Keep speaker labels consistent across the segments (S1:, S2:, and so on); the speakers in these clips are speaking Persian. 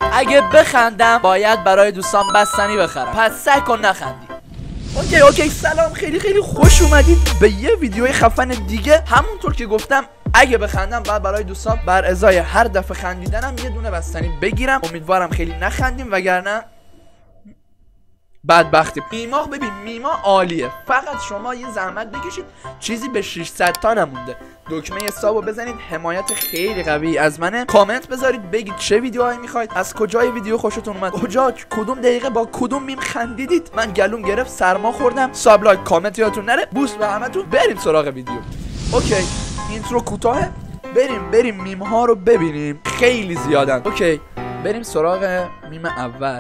S1: اگه بخندم باید برای دوستان بستنی بخرم، پس سعی کن نخندی. اوکی سلام، خیلی خوش اومدید به یه ویدیوی خفن دیگه. همونطور که گفتم اگه بخندم بعد برای دوستان بر ازای هر دفعه خندیدنم یه دونه بستنی بگیرم. امیدوارم خیلی نخندیم وگرنه بدبختیم. میما ببین، میما عالیه، فقط شما یه زحمت بکشید، چیزی به 600 تا نمونده. دکمه حسابو بزنید، حمایت خیلی قوی از منه. کامنت بذارید بگید چه ویدیوهایی میخواید، از کجای ویدیو خوشتون اومد، کدوم دقیقه با کدوم میم خندیدید. من گلوم گرفت، سرما خوردم. ساب لایک کامنت یادتون نره. بوست به همتون. بریم سراغ ویدیو. اوکی اینترو کوتاهه، بریم میم ها رو ببینیم، خیلی زیادن. اوکی بریم سراغ میم اول.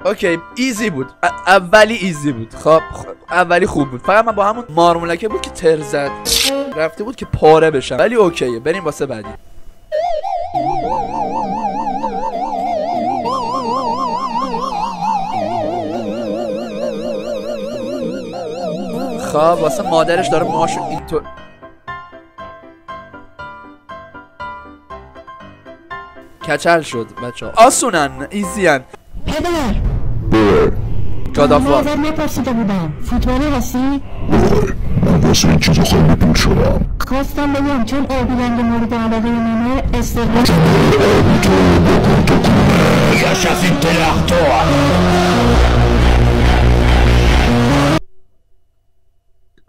S1: اوکی ایزی بود، اولی ایزی بود. خب اولی خوب بود، فقط من با همون مارمولکه بود که تر زد رفته بود که پاره بشم، ولی اوکیه. بریم واسه بعدی. خب واسه مادرش داره موهاشو اینطور کچل شد. بچه ها آسونن، ایزیان.
S2: پدر
S1: جادافا
S2: من نپرسیده بودم فوتبالی هستی؟
S3: من واسه این چیزا خیلی دور شدم.
S2: خواستم بگم چون آبی رنگ مورد علاقه منه استقلال
S3: یاش از این درخت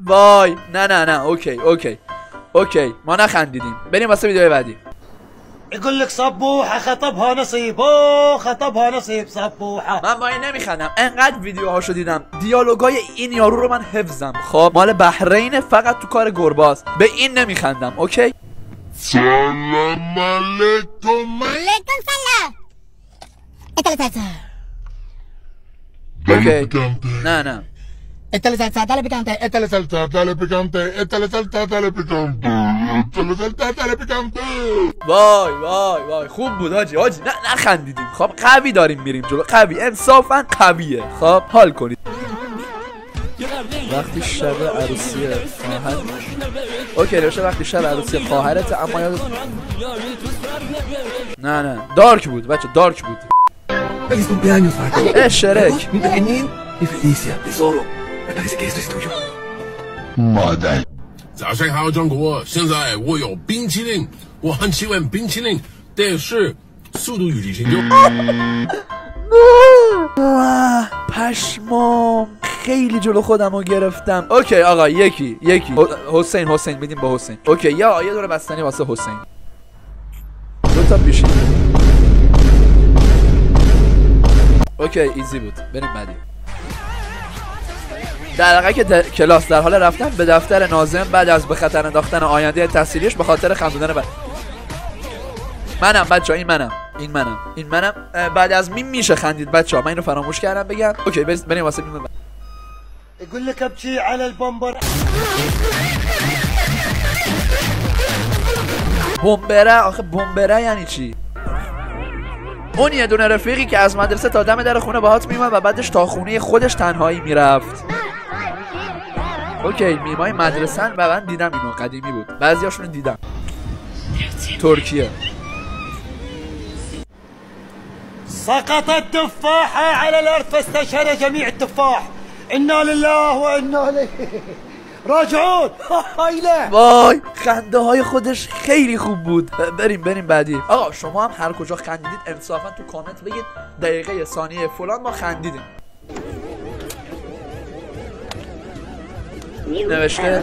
S1: وای نه اوکی ما نخندیدیم. بریم واسه ویدیو بعدی.
S4: يقول لك صبوحه خطبها نصيب خطبها نصيب صبوحه.
S1: من با این نمیخندم، انقدر ویدیوهاشو دیدم، دیالوگای این یارو رو من حفظم. خب مال بحرین، فقط تو کار گرباست. به این نمیخندم. اوکی
S3: سلام علیکم.
S2: علیکم سلام.
S1: اوکی نه
S2: Échale salsa, dale picante.
S3: Échale salsa, dale picante. Échale salsa, dale picante. Échale salsa, dale picante.
S1: وای خوب بود حاجی نخندیدیم. خب قوی داریم میریم جلو، قوی انصافا قویه. خب حال کنید. وقتی شب عروسی خواهر اوکی روشه، وقتی شب عروسی خواهرت، اما یاد نه دارک بود بچه، دارک بود.
S5: ¡Feliz cumpleaños, Marco!
S1: شرک
S5: ¡Mi pequeñín! ¡Mi felicia, tesoro! Me parece que esto es tuyo.
S3: مادر.
S6: 早上好，中国！现在我有冰淇淋，我很喜欢冰淇淋，但是《速度与激情》就
S1: پشمام خیلی جلو خودم رو گرفتم. اوکی آقا یکی حسین بدیم با حسین. اوکی یه دور بستنی واسه حسین، دوتا پیشی. اوکی ایزی بود. بریم بعدی. در حقیقت که کلاس در حال رفتن به دفتر ناظم بعد از به خطر انداختن آینده تحصیلیش به خاطر خندوندن منم بچه ها. این منم بعد از میم میشه خندید بچه ها، من اینو فراموش کردم بگم. اوکی بریم واسه میم.
S4: يقول لك ابكي على البمبر.
S1: بمبره آخه بمبره یعنی چی؟ اون یه دونه رفیقی که از مدرسه تا دم در خونه باهات میومد و بعدش تا خونه خودش تنهایی میرفت. اوکی میمای مدرسن و من دیدم اینو، قدیمی بود، بعضیاشونو دیدم. ترکیه.
S4: سقطت تفاحه على الارض فاستشهد جميع التفاح. انا لله وانا اليه راجعون. هایله
S1: وای خنده های خودش خیلی خوب بود. بریم بعدی. آقا شما هم هر کجا خندیدید انصافا تو کامنت بگید دقیقه ثانیه فلان ما خندیدیم. نوشته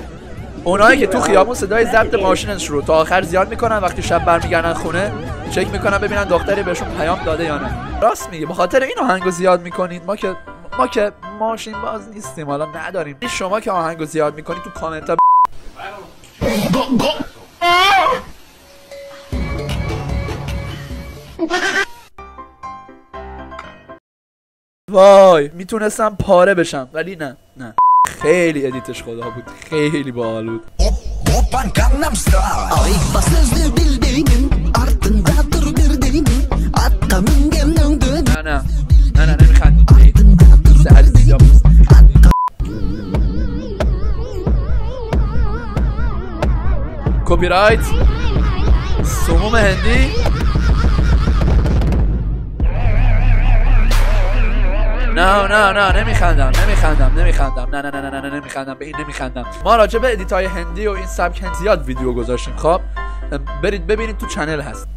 S1: اونایی که تو خیابون صدای ضبط ماشینش رو تا آخر زیاد میکنن، وقتی شب برمیگردن خونه چک میکنن ببینن دختری بهشون پیام داده یا نه. راست میگه، به خاطر این آهنگو زیاد میکنید. ما که ماشین باز نیستیم، حالا نداریم. شما که آهنگو زیاد میکنید تو کامنت ها وای میتونستم پاره بشم ولی نه خیلی ادیتش خدا بود، خیلی باحال بود. نه نمیخندی. کپی رایت سموم هندی. نه نمیخندم نه نمیخندم به این نمیخندم. ما راجع به ادیتای هندی و این سبک هندی زیاد ویدیو گذاشتیم. خب برید ببینید تو چنل هست.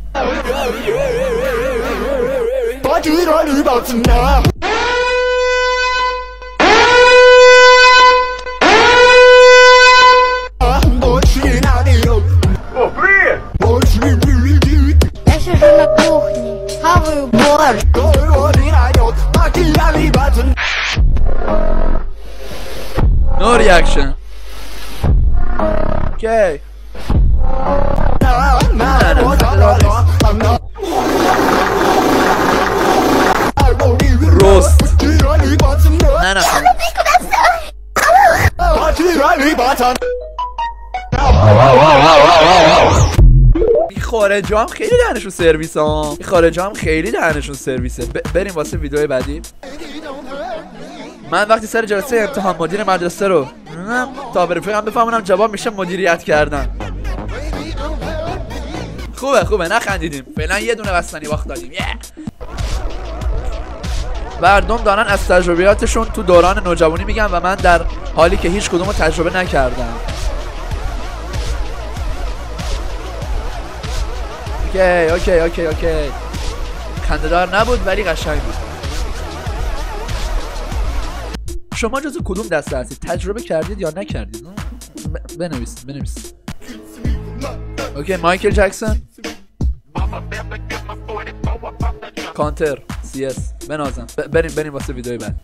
S1: No reaction. Okay. روست. نه خارجا هم خیلی دهنشون سرویس ها. خارجا هم خیلی دهنشون سرویسه. بریم واسه ویدیو بعدی. من وقتی سر جلسه امتحان مدیر مدرسه رو تا برفقم بفهمونم جواب میشه مدیریت کردن. خوبه نخندیدیم. فعلا یه دونه بستنی باخت دادیم. مردم دارن از تجربیاتشون تو دوران نوجوانی میگن و من در حالی که هیچ کدومو تجربه نکردم. اوکی. خنده‌دار نبود ولی قشنگ بود. شما جزو کدوم دسته هستید؟ تجربه کردید یا نکردید؟ بنویسید. اوکی مایکل جکسون کانتر CS بنازم. بریم واسه ویدیوی بعد.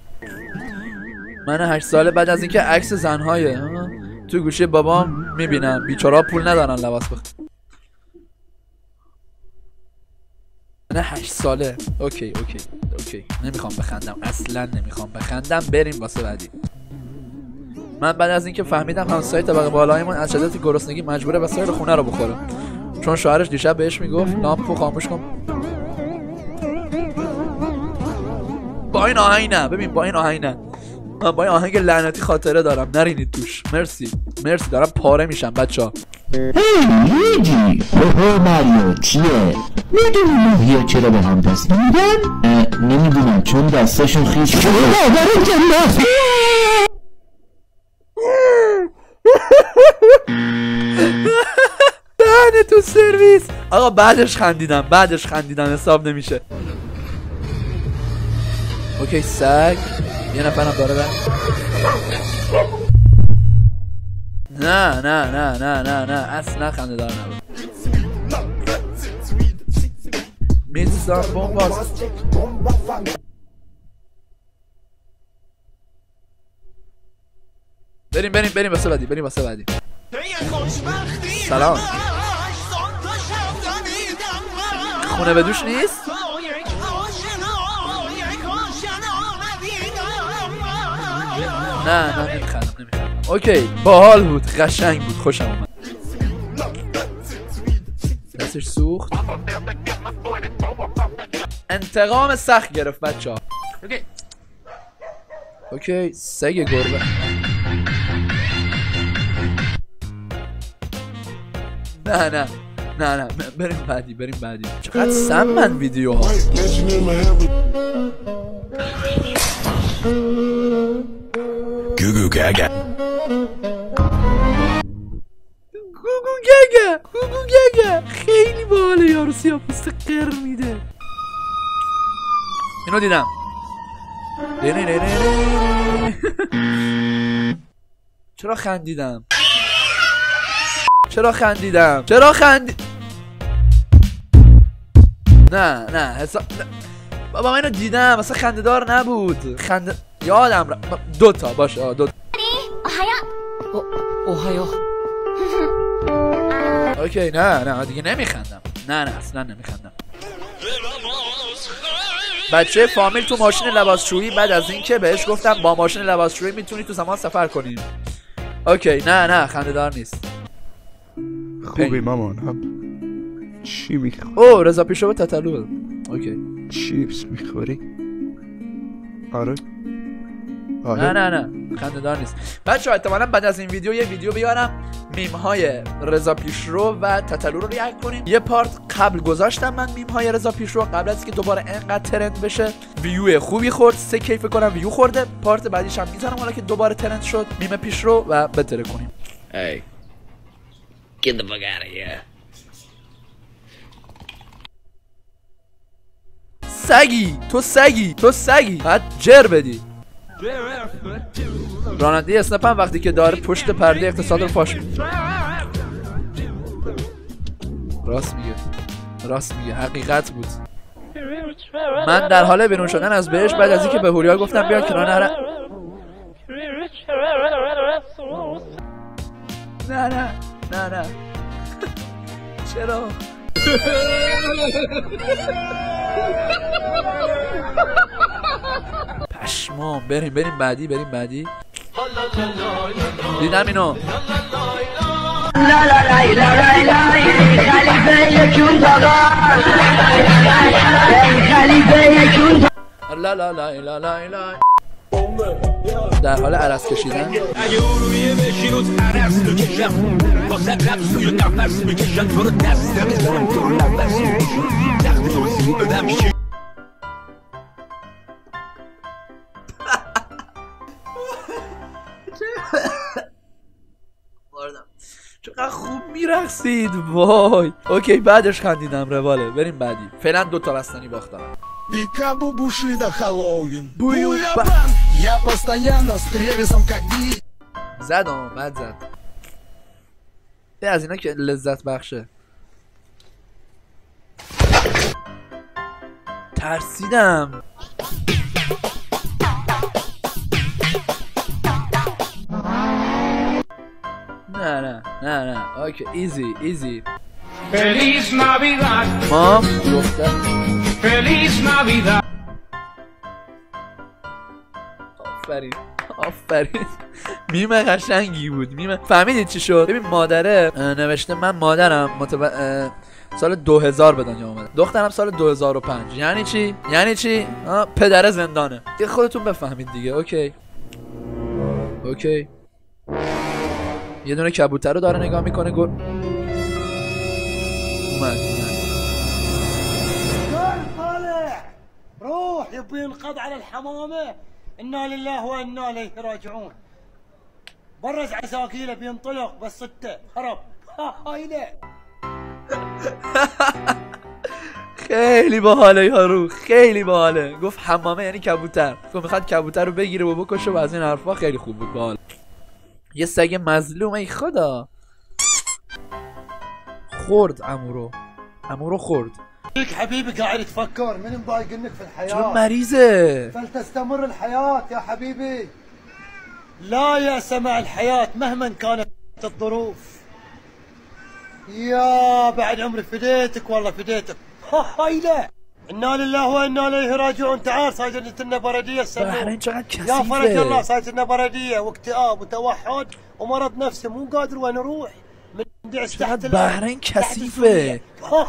S1: من 8 ساله بعد از اینکه عکس زنهای تو گوشی بابام میبینم بیچاره‌ها پول ندارن لباس بخرن. من 8 ساله. اوکی نمیخوام بخندم، اصلا نمیخوام بخندم. بریم واسه بعدی. من بعد از اینکه فهمیدم همسایه طبقه بالایمون از شدت گرسنگی مجبوره وسایل خونه رو بخوره چون شوهرش دیشب بهش میگفت لامپو خاموش کن. با این آهنگ نه. ببین با این آهنگ نه. من با این آهنگ لعنتی خاطره دارم. نرینید توش. مرسی دارم پاره میشم بچه‌ها.
S7: لیجی ماریو چیه؟ میدونی ماهیا چرا به هم دست نمیدن؟ نمیدونم چون دستشون خیس شده.
S1: دهنه تو سرویس. آقا بعدش خندیدم حساب نمیشه. اوکی سگ یه نفرم داره نه اصلا خنده دار نبود. میزان بومباست. بریم واسه بعدی. سلام. خونه به دوش نیست؟ نه نمیخندم. اوکی باحال بود، قشنگ بود، خوشم اومد. دستش سوخت. انتقام سخت گرفت بچه ها. اوکی سگ گربه. نه بریم بعدی. چقدر سمن ویدیو ها. گوگو گاگا خیلی باحاله. یارو سیاه‌پوست قر میده. اینو دیدم. چرا خندیدم؟ نه حساب بابا من اینو دیدم اصلا خنده دار نبود. یادم دوتا باشه. دوتا اوهایو. اوکی نه دیگه نمیخندم. نه اصلا نمیخندم. بچه فامیل تو ماشین لباسشویی بعد از اینکه بهش گفتم با ماشین لباسشویی میتونی تو زمان سفر کنی. اوکی نه خنده دار نیست.
S8: خوبی مامان. چی میخوری؟
S1: اوه رضا پیشو تتلو. اوکی
S8: چیپس میخوری؟ آره
S1: نه خنده‌دار نیست. بچه‌ها احتمالاً بعد از این ویدیو یه ویدیو بیارم میم های رضا پیشرو و تتلو رو ریاکت کنیم. یه پارت قبل گذاشتم من میم های رضا پیشرو قبل از که دوباره انقدر ترند بشه، ویو خوبی خورد، 3 کیف کنم ویو خورده. پارت بعدیش هم میذارم حالا که دوباره ترند شد میم پیشرو و بتره کنیم.
S9: Hey, get the fuck out of here. تو سگی بعد جر بدی. راننده اسنپ هم وقتی که داره پشت پرده اقتصاد رو فاش میده. راست میگه حقیقت بود. من در حال بیرون شدن از بهش بعد از اینکه به هوریا گفتم بیاد کنار نره. نه چرا؟ پشمام. بریم بعدی. دیدم اینو. در حال عرض کشیدن. چقدر خوب میرقصید وای. اوکی بعدش خندیدم رواله. بریم بعدی. فعلا 2 تا بستنی باختم.
S3: Пикабу Бушида Хэллоуин.
S1: Буйба.
S3: Я постоянно с Тревисом как ди.
S1: بد زد. از اینا که لذت بخشه. ترسیدم. نه اوکی ایزی.
S10: Feliz Navidad.
S1: مام گفته
S10: Feliz Navidad.
S1: آفرین. میم قشنگی بود. فهمیدید چی شد؟ ببین مادره نوشته من مادرم سال 2000 به دنیا اومده، دخترم سال 2005. یعنی چی؟ پدر زندانه. یه خودتون بفهمید دیگه. اوکی یه دونه کبوتر رو داره نگاه میکنه. اومد.
S4: روح يبي ينقض على الحمامة. إنا لله وإنا إليه راجعون. برز عساكيله بينطلق بس 6 هرب. هايله.
S1: خیلی باحاله یارو، خیلی باحاله. گفت حمامه یعنی کبوتر. گفت میخواد کبوتر رو بگیره و بکشه و از این حرفا. خیلی خوب بود. باحال. یه سگ مظلوم. ای خدا خورد امو رو خورد.
S4: لك حبيبي قاعد تفكر من مضايقنك في الحياة.
S1: چرا مریضه؟
S4: فلتستمر الحياة يا حبيبي. لا يأس مع الحياة مهما كانت الظروف. يا بعد عمري فديتك والله فديتك. هايله. إنا لله وإنا إليه راجعون. تعال صايرت لنا بردية
S1: بحرين شغل كثيفة.
S4: يا فرج الله صايرت لنا بردية واكتئاب وتوحد ومرض نفسي مو قادر وين اروح. من دعس تحت
S1: بحرين كثيفة.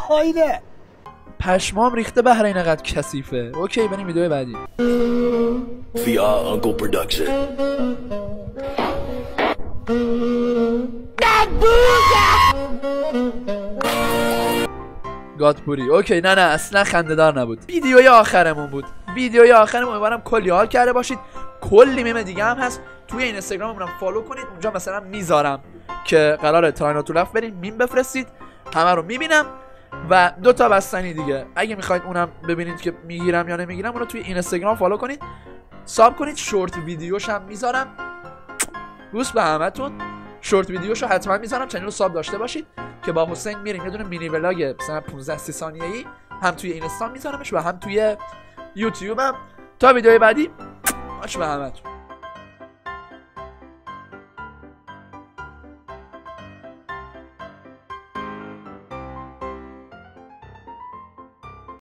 S4: هايله.
S1: پشمام ریخته بحرین اینقدر کثیفه. اوکی بریم ویدیو بعدی.
S5: VR Uncle Production.
S1: گادپوری. اوکی نه اصلا خنده‌دار نبود. ویدیوی آخرمون بود. امیدوارم کلی حال کرده باشید. کلی میم دیگه هم هست توی اینستاگراممون، فالو کنید. اونجا مثلا میذارم که قراره تراین تو لفت بریم میم بفرستید، همه رو میبینم. و 2 تا بستنی دیگه اگه میخواید اونم ببینید که میگیرم یا نمیگیرم، اونو توی اینستاگرام فالو کنید، ساب کنید. شورت ویدیوش هم میذارم. بوس به همتون. شورت ویدیوشو حتما میذارم، چنل رو ساب داشته باشید که با حسین میریم یه دونه مینی ولاگ مثلا 15 30 ثانیه‌ای هم توی اینستا میذارمش و هم توی یوتیوبم. تا ویدیوی بعدی باش به همتون.